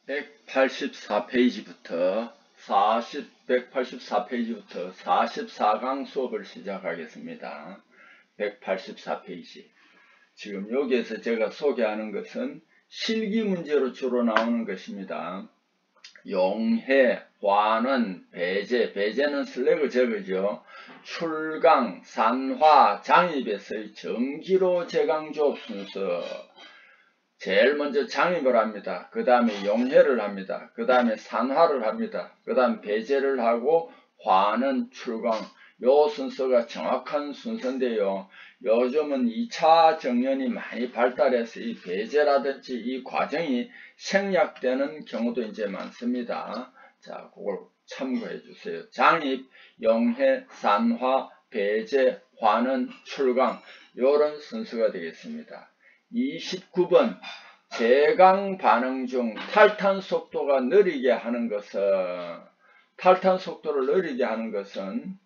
184페이지부터 184페이지부터 44강 수업을 시작하겠습니다. 184페이지. 지금 여기에서 제가 소개하는 것은 실기 문제로 주로 나오는 것입니다. 용해, 환원, 배제, 배제는 슬래그 저거죠. 출강, 산화, 장입에서의 정기로 제강조업 순서. 제일 먼저 장입을 합니다. 그 다음에 용해를 합니다. 그 다음에 산화를 합니다. 그 다음 배제를 하고 환원, 출강. 요 순서가 정확한 순서인데요. 요즘은 2차 정년이 많이 발달해서 이 배제라든지 이 과정이 생략되는 경우도 이제 많습니다. 자, 그걸 참고해 주세요. 장입, 용해, 산화, 배제, 환원, 출강. 요런 순서가 되겠습니다. 29번 제강 반응 중 탈탄 속도가 느리게 하는 것은 탈탄 속도를 느리게 하는 것은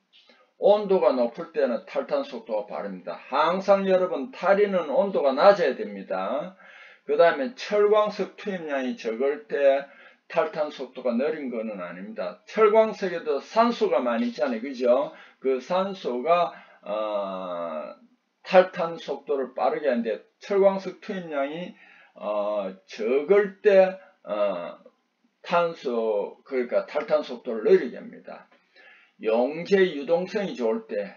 온도가 높을 때는 탈탄 속도가 빠릅니다. 항상 여러분 탈이는 온도가 낮아야 됩니다. 그 다음에 철광석 투입량이 적을 때 탈탄 속도가 느린 것은 아닙니다. 철광석에도 산소가 많이 있잖아요. 그죠? 그 산소가 탈탄 속도를 빠르게 하는데 철광석 투입량이 적을 때 탄소 그러니까 탈탄 속도를 느리게 합니다. 용재 유동성이 좋을 때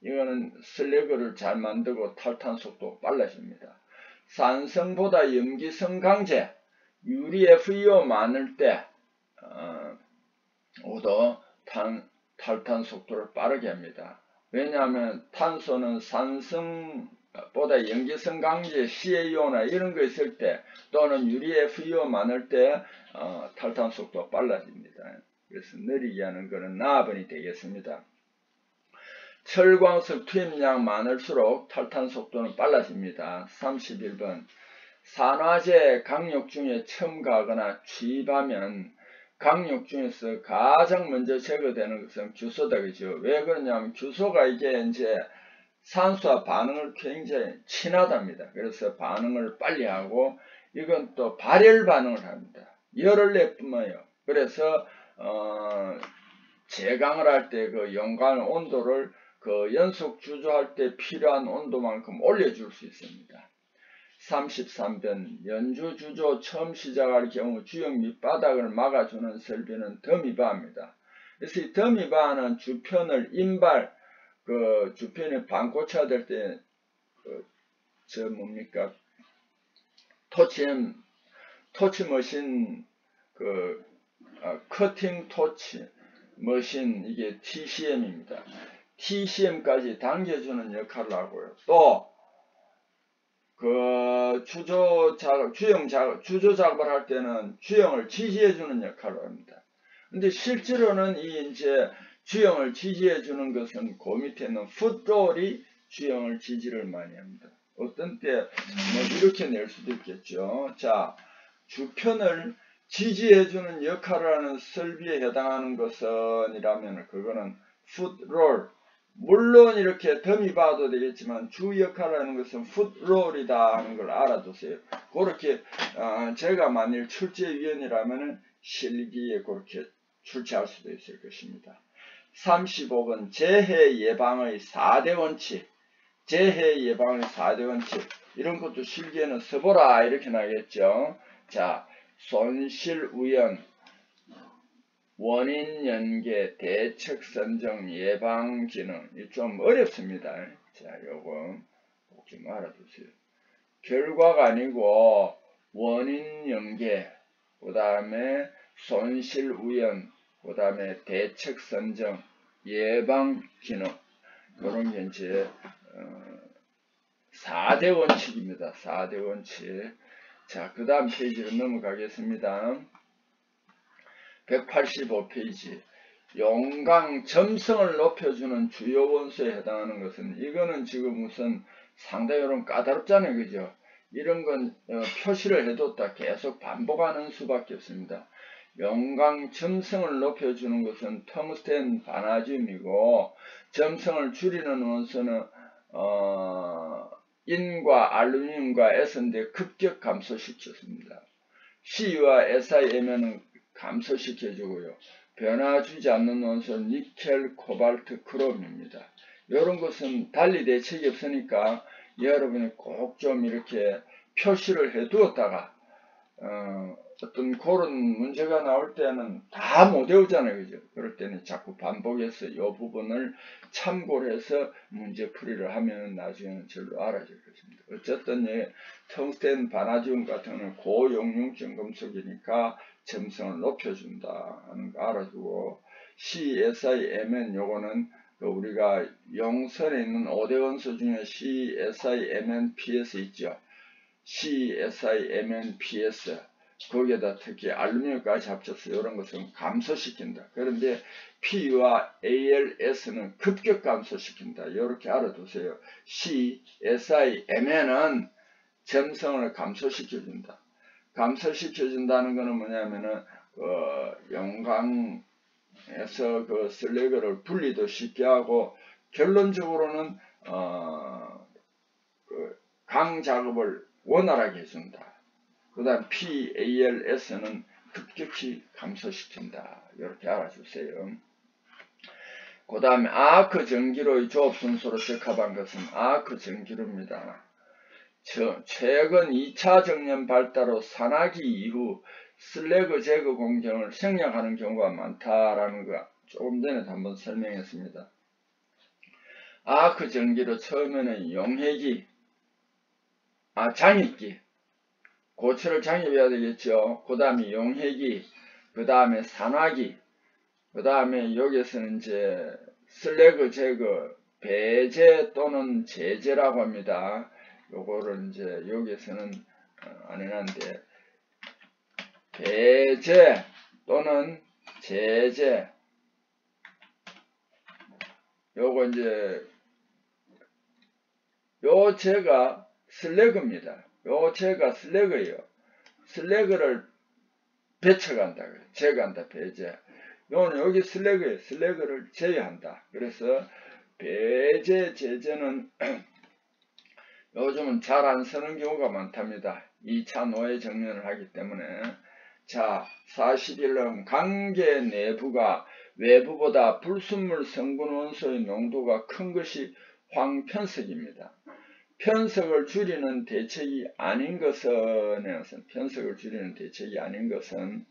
이거는 슬래그를 잘 만들고 탈탄 속도 빨라집니다. 산성보다 염기성 강제 유리 FeO 많을 때 오도 탈탄 속도를 빠르게 합니다. 왜냐하면 탄소는 산성보다 염기성 강제 CaO나 이런 거 있을 때 또는 유리 FeO 많을 때 탈탄 속도가 빨라집니다. 그래서 느리게 하는 것은 나번이 되겠습니다. 철광석 투입량 많을수록 탈탄 속도는 빨라집니다. 31번 산화제 강력 중에 첨가하거나 취입하면 강력 중에서 가장 먼저 제거되는 것은 규소다. 그죠? 왜 그러냐면 규소가 이게 이제 산소와 반응을 굉장히 친하답니다. 그래서 반응을 빨리 하고 이건 또 발열 반응을 합니다. 열을 내뿜어요. 그래서 제강을 할 때 그 연관 온도를 그 연속 주조할 때 필요한 온도만큼 올려줄 수 있습니다. 33번 연주 주조 처음 시작할 경우 주역 밑바닥을 막아주는 설비는 더미바입니다. 그래서 이 더미바는 주편을 인발 그 주편에 반 꽂혀야 될 때 저 뭡니까 토치 머신 그 커팅 토치 머신 이게 TCM입니다. TCM까지 당겨주는 역할을 하고요. 또 그 주조 작업을 할 때는 주형을 지지해주는 역할을 합니다. 근데 실제로는 이 이제 주형을 지지해주는 것은 그 밑에 있는 풋롤이 주형을 지지를 많이 합니다. 어떤 때 뭐 이렇게 낼 수도 있겠죠. 자, 주편을 지지해주는 역할을 하는 설비에 해당하는 것은이라면 그거는 풋롤. 물론 이렇게 더미바도 되겠지만 주 역할을 하는 것은 풋롤이다 하는 걸 알아두세요. 그렇게 제가 만일 출제위원이라면 실기에 그렇게 출제할 수도 있을 것입니다. 35번 재해 예방의 4대 원칙. 재해 예방의 4대 원칙. 이런 것도 실기에는 써보라 이렇게 나겠죠. 자, 손실 우연, 원인 연계, 대책 선정, 예방 기능. 좀 어렵습니다. 자, 요거 꼭 좀 알아두세요. 결과가 아니고 원인 연계, 그 다음에 손실 우연, 그 다음에 대책 선정, 예방 기능. 요런 게 이제 4대 원칙입니다. 4대 원칙. 자, 그 다음 페이지로 넘어가겠습니다. 185페이지. 용강 점성을 높여주는 주요 원소에 해당하는 것은 이거는 지금 무슨 상당히 좀 까다롭잖아요. 그죠? 이런 건 표시를 해뒀다 계속 반복하는 수밖에 없습니다. 용강 점성을 높여주는 것은 텅스텐 바나듐이고 점성을 줄이는 원소는 인과 알루미늄과 S인데 급격 감소시켰습니다. C와 SiMn은 감소시켜주고요. 변화 주지 않는 원소 니켈, 코발트, 크롬입니다. 이런 것은 달리 대책이 없으니까 여러분이 꼭 좀 이렇게 표시를 해 두었다가 어떤 그런 문제가 나올 때는 다 못 외우잖아요. 그죠? 그럴 때는 자꾸 반복해서 이 부분을 참고를 해서 문제풀이를 하면 나중에는 절로 알아질 것입니다. 어쨌든 텅스텐 바나지움 같은 경우는 고용융증 금속이니까 점성을 높여준다 하는 거 알아주고, CSIMN 요거는 우리가 용선에 있는 5대 원소 중에 CSIMNPS 있죠. CSIMNPS 거기에다 특히 알루미늄까지 합쳐서 이런 것은 감소시킨다. 그런데 P와 ALS는 급격 감소시킨다. 이렇게 알아두세요. CSIMN은 점성을 감소시켜준다. 감소시켜준다는 것은 뭐냐면은 용광에서 그 슬래그를 분리도 쉽게 하고, 결론적으로는 강 작업을 원활하게 해준다. 그 다음 PALS는 급격히 감소시킨다. 이렇게 알아주세요. 그 다음에 아크 전기로의 조업 순서로 적합한 것은 아크 전기로입니다. 최근 2차 정년 발달 후 산화기 이후 슬래그 제거 공정을 생략하는 경우가 많다라는 거 조금 전에 한번 설명했습니다. 아크 전기로 처음에는 용해기, 장입기, 고체를 장입해야 되겠죠. 그 다음에 용해기, 그 다음에 산화기, 그 다음에 여기서는 이제 슬래그 제거, 배제 또는 제제라고 합니다. 요거를 이제 여기서는 안 해놨는데, 배제 또는 제제, 요거 이제 요 제가 슬래그입니다. 요 제가 슬래그예요. 슬래그를 배척한다. 제거한다. 배제. 요는 여기 슬래그예요. 슬래그를 제외한다. 그래서 배제, 제제는 요즘은 잘 안 쓰는 경우가 많답니다. 2차 노예 정년을 하기 때문에. 자, 41번 관계 내부가 외부보다 불순물 성분 원소의 농도가 큰 것이 황편석입니다. 편석을 줄이는 대책이 아닌 것은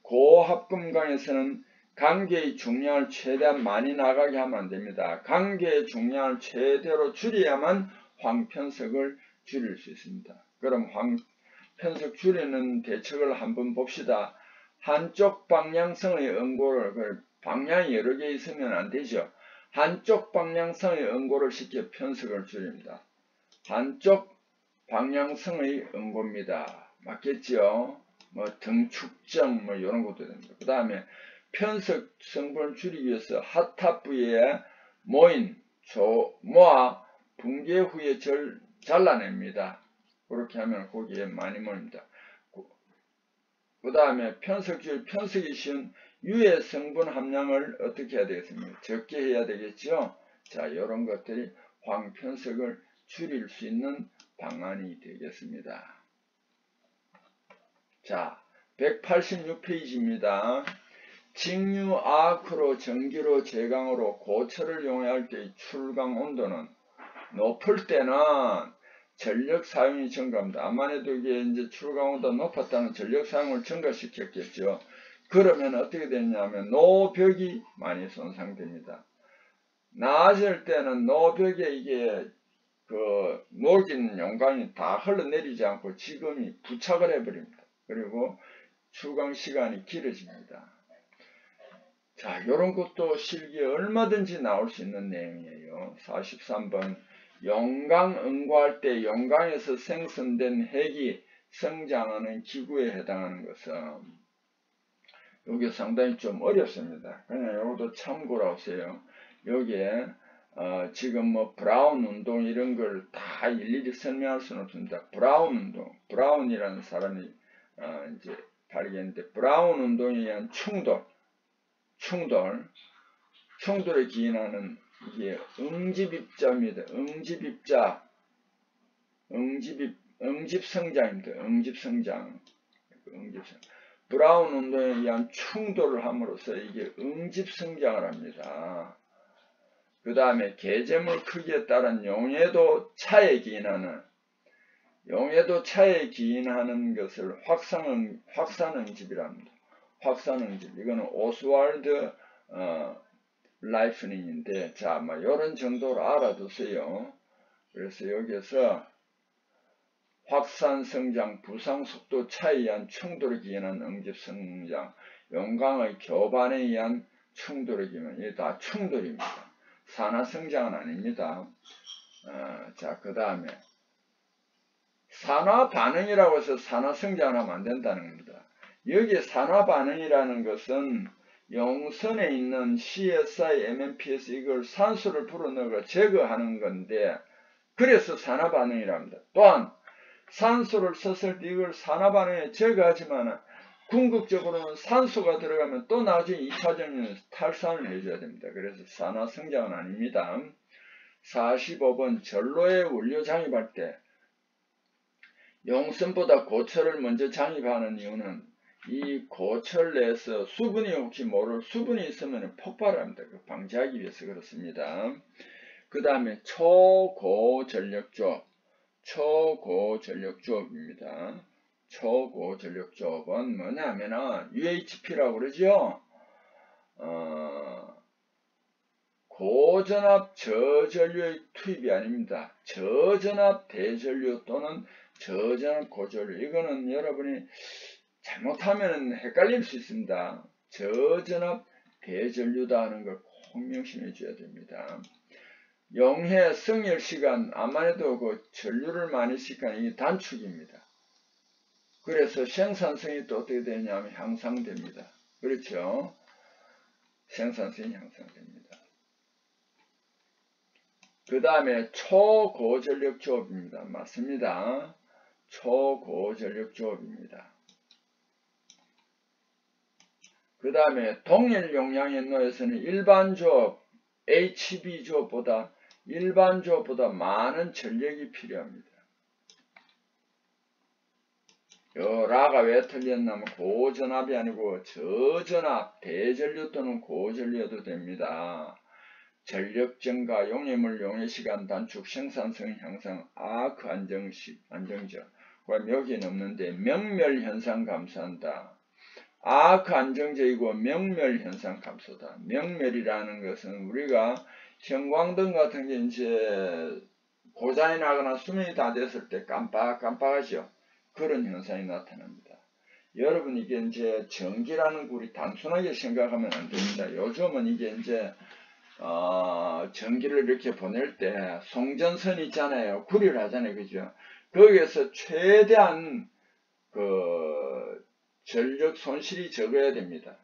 고합금강에서는 관계의 중량을 최대한 많이 나가게 하면 안됩니다. 관계의 중량을 최대로 줄여야만 황편석을 줄일 수 있습니다. 그럼 황편석 줄이는 대책을 한번 봅시다. 한쪽 방향성의 응고를, 방향이 여러 개 있으면 안되죠. 한쪽 방향성의 응고를 시켜 편석을 줄입니다. 한쪽 방향성의 응고입니다. 맞겠죠? 뭐 등축점 뭐 이런 것도 됩니다. 그 다음에 편석 성분을 줄이기 위해서 핫탑 부위에 모인 모아 붕괴 후에 잘라냅니다. 그렇게 하면 고기에 많이 모입니다. 그 다음에 편석이 쉬운 유해 성분 함량을 어떻게 해야 되겠습니까? 적게 해야 되겠죠? 자, 이런 것들이 황편석을 줄일 수 있는 방안이 되겠습니다. 자, 186페이지입니다. 직류 아크로 전기로 제강으로 고철을 용해할 때의 출강 온도는 높을 때는 전력 사용이 증가합니다. 암만 해도 이게 이제 출강 온도가 높았다는 전력 사용을 증가시켰겠죠. 그러면 어떻게 되냐면 노벽이 많이 손상됩니다. 낮을 때는 노벽에 이게 녹인 용광이 다 흘러내리지 않고 지금이 부착을 해버립니다. 그리고 출강 시간이 길어집니다. 자, 이런 것도 실기에 얼마든지 나올 수 있는 내용이에요. 43번 용광 응고할 때 용광에서 생성된 핵이 성장하는 기구에 해당하는 것은, 이게 상당히 좀 어렵습니다. 그냥 이것도 참고로 하세요. 여기에 지금 뭐 브라운 운동 이런 걸 다 일일이 설명할 수는 없습니다. 브라운 운동, 브라운이라는 사람이 이제 발견했는데, 브라운 운동에 의한 충돌에 기인하는 이게 응집입자입니다. 응집성장입니다. 응집성장. 응집성. 브라운 운동에 의한 충돌을 함으로써 이게 응집성장을 합니다. 그 다음에 개재물 크기에 따른 용해도 차에 기인하는 것을 확산응집이랍니다. 확산응집. 이거는 오스왈드 라이프닝인데, 자, 이런 정도로 알아두세요. 그래서 여기서 확산성장, 부상속도 차에 의한 충돌에 기인한 응집성장, 용광의 교반에 의한 충돌에 기인한, 이게 다 충돌입니다. 산화성장은 아닙니다. 자, 그 다음에 산화반응이라고 해서 산화성장을 하면 안 된다는 겁니다. 여기 산화반응이라는 것은 용선에 있는 CSI, MMPS 이걸 산소를 불어넣어 제거하는 건데, 그래서 산화반응이랍니다. 또한 산소를 썼을 때 이걸 산화반응에 제거하지만 궁극적으로는 산소가 들어가면 또 나중에 2차적인 탈산을 해줘야 됩니다. 그래서 산화성장은 아닙니다. 45번 전로에 원료 장입할 때 용선보다 고철을 먼저 장입하는 이유는 이 고철 내에서 수분이 혹시 모를 수분이 있으면 폭발합니다. 방지하기 위해서 그렇습니다. 그 다음에 초고전력조업입니다. 초고전력조업은 뭐냐면은 UHP라고 그러죠. 고전압 저전류의 투입이 아닙니다. 저전압 대전류 또는 저전압 고전류. 이거는 여러분이 잘못하면 헷갈릴 수 있습니다. 저전압 대전류다 하는 걸 꼭 명심해 줘야 됩니다. 용해 성열 시간, 아무래도 그 전류를 많이 시키는 이 단축입니다. 그래서 생산성이 또 어떻게 되냐면 향상됩니다. 그렇죠? 생산성이 향상됩니다. 그 다음에 초고전력 조업입니다. 맞습니다. 초고전력 조업입니다. 그 다음에 동일 용량의 노에서는 일반 조업, HB 조업보다 일반 조업보다 많은 전력이 필요합니다. 라가 왜 틀렸냐면 고전압이 아니고 저전압, 대전류 또는 고전류여도 됩니다. 전력 증가, 용해물 용해시간 단축, 생산성 향상, 아크 안정적. 여기는 없는데 명멸현상 감소한다. 아크 안정적이고 명멸현상 감소다. 명멸이라는 것은 우리가 형광등 같은 게 이제 고장이 나거나 수명이 다 됐을 때 깜빡깜빡하죠. 그런 현상이 나타납니다. 여러분 이게 이제 전기라는 거 우리 단순하게 생각하면 안 됩니다. 요즘은 이게 이제 전기를 이렇게 보낼 때 송전선 있잖아요. 구리를 하잖아요. 그죠? 거기에서 최대한 전력 손실이 적어야 됩니다.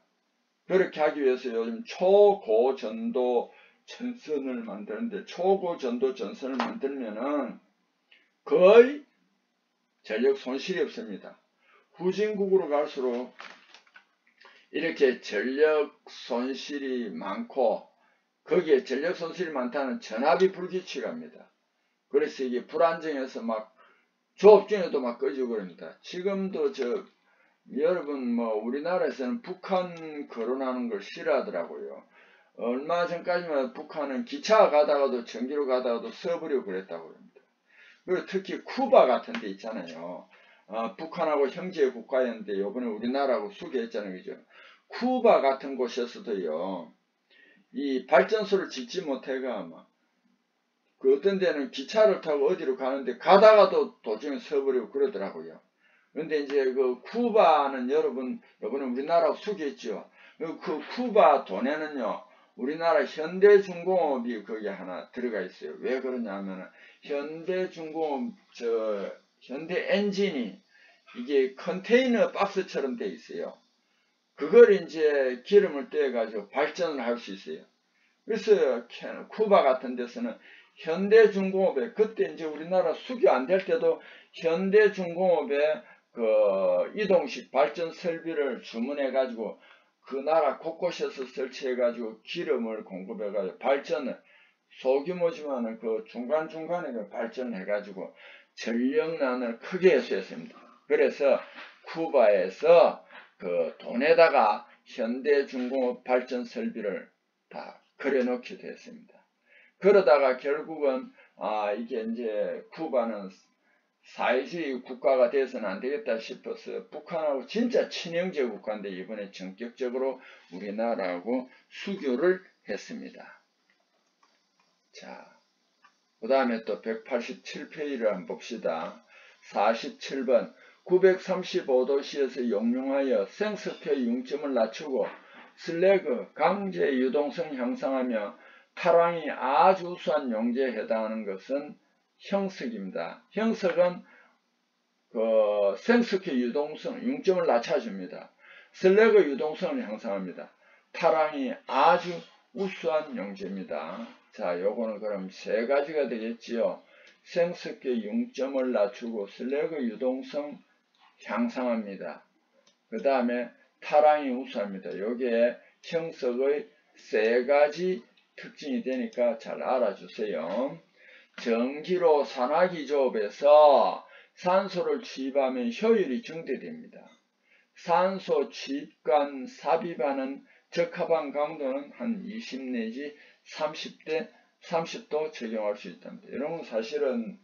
그렇게 하기 위해서 요즘 초고전도 전선을 만드는데, 초고전도 전선을 만들면은 거의 전력 손실이 없습니다. 후진국으로 갈수록 이렇게 전력 손실이 많고, 거기에 전력 손실이 많다는 전압이 불규칙합니다. 그래서 이게 불안정해서 막 조업 중에도 막 꺼지고 그럽니다. 지금도 여러분 우리나라에서는 북한 거론하는 걸 싫어하더라고요. 얼마 전까지만 북한은 기차 가다가도 전기로 가다가도 써버리고 그랬다고 합니다. 그리고 특히 쿠바 같은 데 있잖아요. 북한하고 형제 국가였는데 요번에 우리나라하고 수교했잖아요. 그죠? 쿠바 같은 곳에서도요. 이 발전소를 짓지 못해가 그 어떤 데는 기차를 타고 어디로 가는데 가다가도 도중에 서버리고 그러더라고요. 그런데 이제 그 쿠바는 여러분 요번에 우리나라하고 수교했죠. 그 쿠바 돈에는요. 우리나라 현대중공업이 거기 하나 들어가 있어요. 왜 그러냐면은 현대중공업 현대엔진이 이게 컨테이너 박스처럼 돼 있어요. 그걸 이제 기름을 떼가지고 발전을 할 수 있어요. 그래서 쿠바 같은 데서는 현대중공업에 그때 이제 우리나라 수교 안 될 때도 현대중공업에 이동식 발전 설비를 주문해가지고 그 나라 곳곳에서 설치해가지고 기름을 공급해가지고 발전을 소규모지만은 중간중간에 발전해가지고 전력난을 크게 해소했습니다. 그래서 쿠바에서 그 돈에다가 현대중공업 발전 설비를 다 그려놓게 됐습니다. 그러다가 결국은 이게 이제 쿠바는 사회주의 국가가 돼서는 안 되겠다 싶어서 북한하고 진짜 친형제 국가인데 이번에 전격적으로 우리나라하고 수교를 했습니다. 자, 그 다음에 또 187페이지를 한번 봅시다. 47번 935도시에서 용융하여 생석회 융점을 낮추고 슬래그 강제 유동성 향상하며 탈항이 아주 우수한 용제에 해당하는 것은 형석입니다. 형석은 그 생석회 유동성 융점을 낮춰줍니다. 슬래그 유동성을 향상합니다. 탈항이 아주 우수한 용제입니다. 자, 요거는 그럼 세 가지가 되겠지요. 생석회 융점을 낮추고 슬래그 유동성 향상합니다. 그 다음에 탈항이 우수합니다. 요게 형석의 세 가지 특징이 되니까 잘 알아주세요. 전기로 산화기조업에서 산소를 취입하면 효율이 증대됩니다. 산소 취입관 삽입하는 적합한 강도는 한 20 내지 30도 적용할 수 있답니다. 이런 건 사실은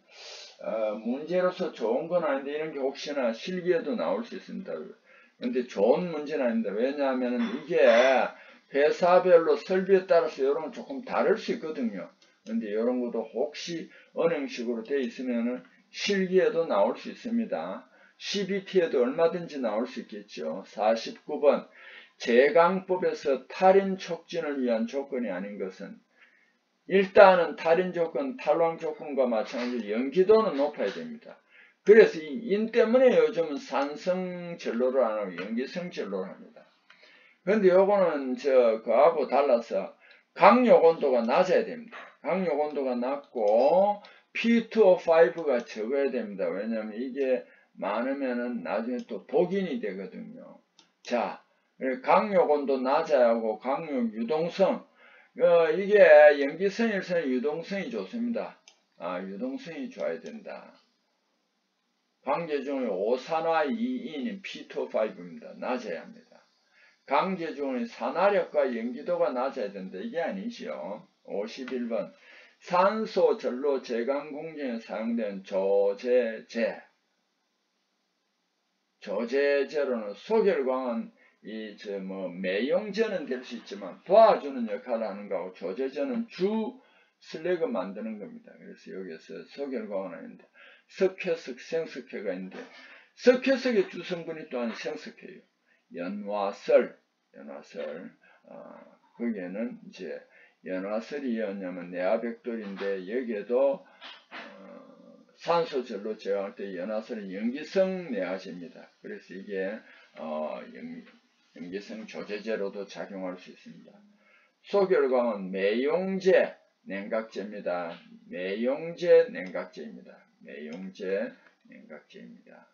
문제로서 좋은 건 아닌데 이런 게 혹시나 실기에도 나올 수 있습니다. 근데 좋은 문제는 아닙니다. 왜냐하면 이게 회사별로 설비에 따라서 이런 건 조금 다를 수 있거든요. 근데 이런 것도 혹시 은행식으로 되어 있으면은 실기에도 나올 수 있습니다. CBT에도 얼마든지 나올 수 있겠죠. 49번 제강법에서 탈인 촉진을 위한 조건이 아닌 것은 일단은 탈인 조건, 탈황 조건과 마찬가지로 연기도는 높아야 됩니다. 그래서 이 인 때문에 요즘은 산성 진로를 안 하고 연기성 진로를 합니다. 근데 요거는 그하고 달라서 강력 온도가 낮아야 됩니다. 강력 온도가 낮고 P2O5가 적어야 됩니다. 왜냐하면 이게 많으면은 나중에 또 독인이 되거든요. 자, 강력 온도 낮아야 하고 강력 유동성, 이게 연기성일수록 유동성이 좋습니다. 유동성이 좋아야 된다. 강제 중의 5산화 2인인 P2O5입니다. 낮아야 합니다. 강제 중의 산화력과 연기도가 낮아야 된다. 이게 아니죠. 51번 산소 전로 제강 공정에 사용된 조제제. 조제제로는 소결광은 매용제는 될 수 있지만 도와주는 역할을 하는 거고 조제제는 주 슬래그 만드는 겁니다. 그래서 여기서 소결광은 아닌데 석회석, 생석회가 있는데 석회석의 주성분이 또한 생석회예요. 연화설, 거기에는 이제 연화설이었냐면 내화백돌인데 여기에도 산소 전로 제어할 때 연화설은 연기성 내화제입니다. 그래서 이게 연기성 조제제로도 작용할 수 있습니다. 소결광은 매용제 냉각제입니다. 매용제 냉각제입니다. 매용제 냉각제입니다.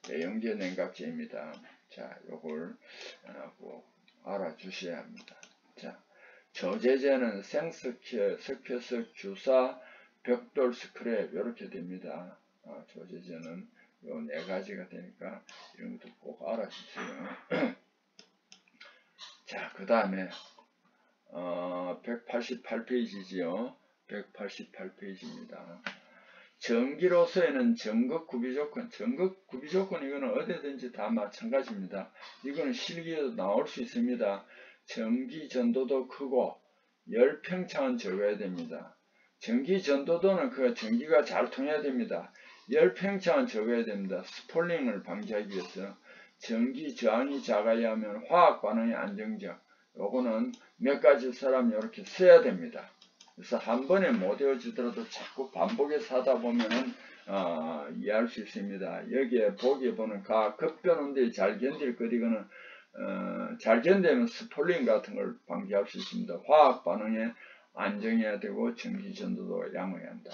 매용제 냉각제입니다. 자, 요걸 꼭 알아주셔야 합니다. 자, 저제제는 생석회, 석회석, 주사, 벽돌, 스크랩 이렇게 됩니다. 저제제는 요 네 가지가 되니까 이런 것도 꼭 알아주세요. 자, 그 다음에 188페이지지요. 188페이지입니다. 전기로서에는 전극 구비 조건, 전극 구비 조건 이거는 어디든지 다 마찬가지입니다. 이거는 실기에도 나올 수 있습니다. 전기 전도도 크고 열 팽창은 적어야 됩니다. 전기 전도도는 그 전기가 잘 통해야 됩니다. 열 팽창은 적어야 됩니다. 스폴링을 방지하기 위해서 전기 저항이 작아야 하면 화학 반응이 안정적. 요거는 몇 가지 사람이 이렇게 써야 됩니다. 그래서 한 번에 못 외워지더라도 자꾸 반복해서 하다 보면은 이해할 수 있습니다. 여기에 보기에 보는 급변온도에 잘 견딜 것 이거는 잘 견디면 스폴링 같은 걸 방지할 수 있습니다. 화학 반응에 안정해야 되고 전기 전도도 양호해야 한다.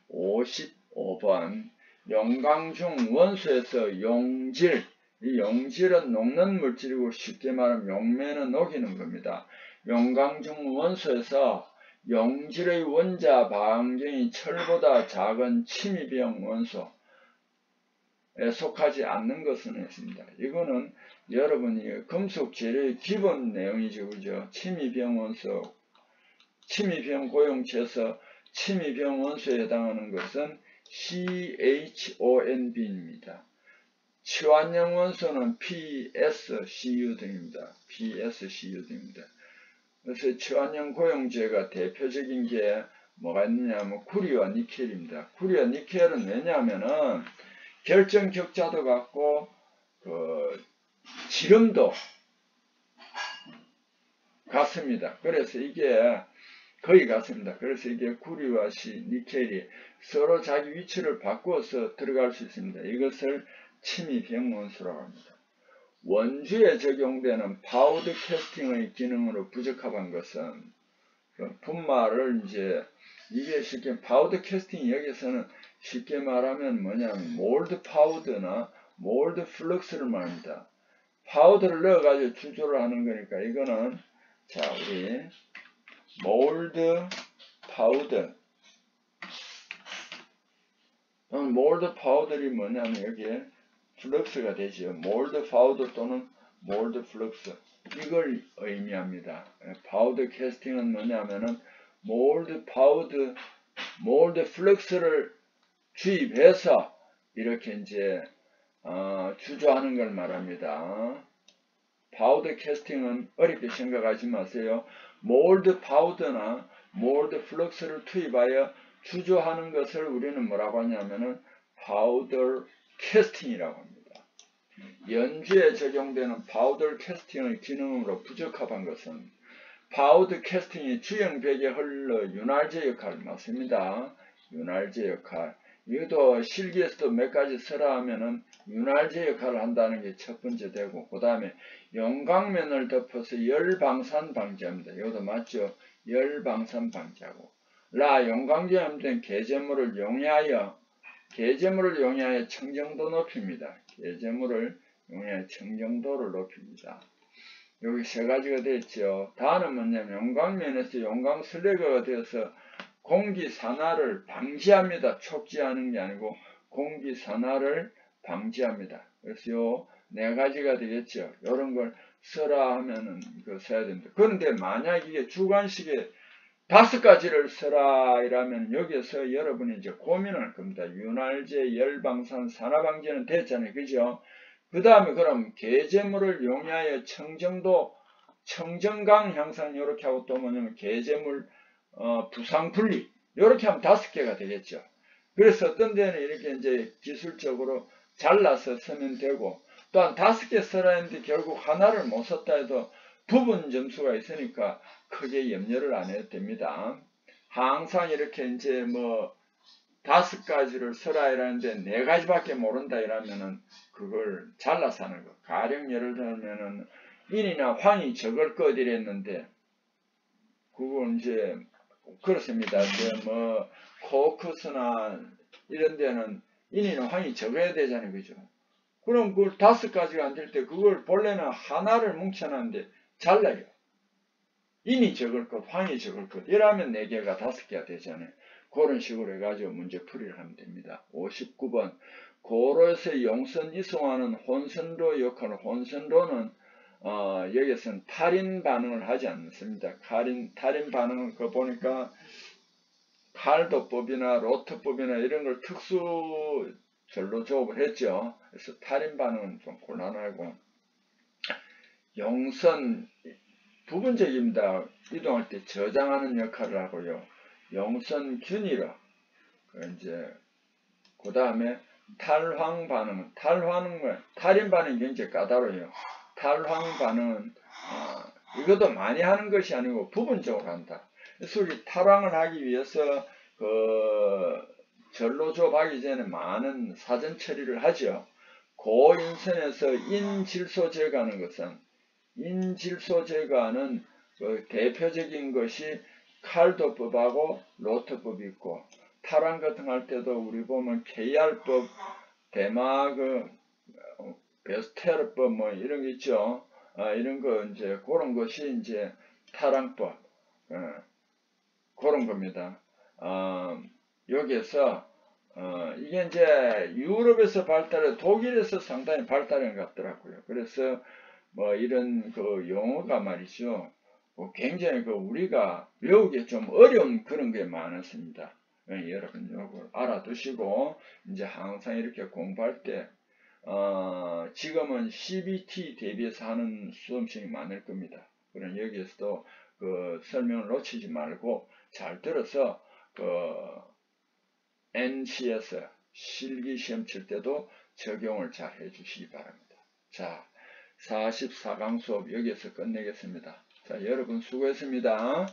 55번 용광중 원소에서 용질, 이 용질은 녹는 물질이고 쉽게 말하면 용매는 녹이는 겁니다. 용광중 원소에서 용질의 원자 반경이 철보다 작은 침입형 원소에 속하지 않는 것은 있습니다. 이거는 여러분이 금속 재료의 기본 내용이죠. 그죠? 침입형 원소, 침입형 고용체에서 침입형 원소에 해당하는 것은 CHONB입니다. 치환형 원소는 PSCU 등입니다. PSCU 등입니다. 그래서 치환형 고용제가 대표적인 게 뭐가 있느냐면 구리와 니켈입니다. 구리와 니켈은 왜냐하면은 결정 격자도 같고 지름도 같습니다. 그래서 이게 거의 같습니다. 그래서 이게 구리와 니켈이 서로 자기 위치를 바꾸어서 들어갈 수 있습니다. 이것을 침입형 원소라고 합니다. 원주에 적용되는 파우더 캐스팅의 기능으로 부적합한 것은 분말을 이게 쉽게 파우더 캐스팅 여기서는 쉽게 말하면 뭐냐면 몰드 파우더나 몰드 플럭스를 말합니다. 파우더를 넣어가지고 추조를 하는 거니까 이거는 자 우리 몰드 파우더 몰드 파우더이 뭐냐면 여기에 플럭스가 되죠. 몰드 파우더 또는 몰드 플럭스 이걸 의미합니다. 파우더 캐스팅은 뭐냐면은 몰드 파우더 몰드 플럭스를 주입해서 이렇게 추조하는 걸 말합니다. 파우더 캐스팅은 어렵게 생각하지 마세요. 몰드 파우더나 몰드 플럭스를 투입하여 추조하는 것을 우리는 뭐라고 하냐면은 파우더 캐스팅이라고 합니다. 연주에 적용되는 파우더 캐스팅의 기능으로 부적합한 것은 파우더 캐스팅이 주영벽에 흘러 윤활제 역할을 맡습니다. 윤활제 역할. 이것도 실기에서도 몇 가지 설하면은 윤활제 역할을 한다는 게 첫 번째 되고, 그 다음에 용광면을 덮어서 열방산 방지합니다. 이것도 맞죠? 열방산 방지하고. 용광제염된 게재물을 용해하여 청정도 높입니다. 게재물을 용해하여 청정도를 높입니다. 여기 세 가지가 됐죠. 다음은 뭐냐면 용광면에서 용광 슬래그가 되어서 공기 산화를 방지합니다. 촉지하는 게 아니고 공기 산화를 방지합니다. 그래서 요 네 가지가 되겠죠. 이런 걸 써라 하면은 써야 됩니다. 그런데 만약 이게 주관식에 5가지를 써라 이라면 여기서 여러분이 고민할 겁니다. 윤활제, 열방산, 산화방지는 됐잖아요. 그죠? 그 다음에 그럼 게재물을 용해하여 청정도, 청정강 향상 이렇게 하고 또 뭐냐면 게재물 부상분리 이렇게 하면 5개가 되겠죠. 그래서 어떤 데는 이렇게 기술적으로 잘라서 쓰면 되고, 또한 5개 써라 했는데 결국 하나를 못 썼다 해도 부분 점수가 있으니까 크게 염려를 안 해도 됩니다. 항상 이렇게 5가지를 써라 이라는데 4가지밖에 모른다 이러면은 그걸 잘라서 하는 거. 가령 예를 들면은 인이나 황이 적을 것 이랬는데 그건 그렇습니다. 코커스나 이런 데는 인이나 황이 적어야 되잖아요. 그죠? 그럼 그걸 5가지가 안 될 때 그걸 본래는 하나를 뭉쳐놨는데 잘라요. 인이 적을 것, 황이 적을 것. 이러면 4개가 5개가 되잖아요. 그런 식으로 해가지고 문제풀이를 하면 됩니다. 59번. 고로에서 용선 이송하는 혼선로 역할. 혼선로는 여기서는 탈인 반응을 하지 않습니다. 탈인 반응을 보니까 칼도법이나 로트법이나 이런 걸 특수 전로 조업을 했죠. 그래서 탈인 반응은 좀 곤란하고, 용선 부분적입니다. 이동할 때 저장하는 역할을 하고요. 용선 균일화. 그 다음에 탈황 반응은, 탈인 반응이 굉장히 까다로워요. 탈황 반응은 이것도 많이 하는 것이 아니고 부분적으로 한다. 그래서 우리 탈황을 하기 위해서 전로 조업하기 전에 많은 사전 처리를 하죠. 고인선에서 인질소 제거하는 것은, 인질소 제거하는 대표적인 것이 칼도법하고 로트법이 있고, 탈환 같은 거 할 때도 우리 보면 KR법, 대마 베스테르법 이런 게 있죠. 이런 거 그런 것이 탈환법. 그런 겁니다. 여기에서 이게 이제 유럽에서 발달해 독일에서 상당히 발달한 것 같더라고요. 그래서 뭐 이런 그 용어가 말이죠. 굉장히 그 우리가 외우기 좀 어려운 그런 게 많았습니다. 여러분 요걸 알아두시고 이제 항상 이렇게 공부할 때 지금은 CBT 대비해서 하는 수험생이 많을 겁니다. 그럼 여기에서도 그 설명을 놓치지 말고 잘 들어서 그 NC에서 실기시험 칠 때도 적용을 잘 해주시기 바랍니다. 자, 44강 수업 여기에서 끝내겠습니다. 자, 여러분 수고했습니다.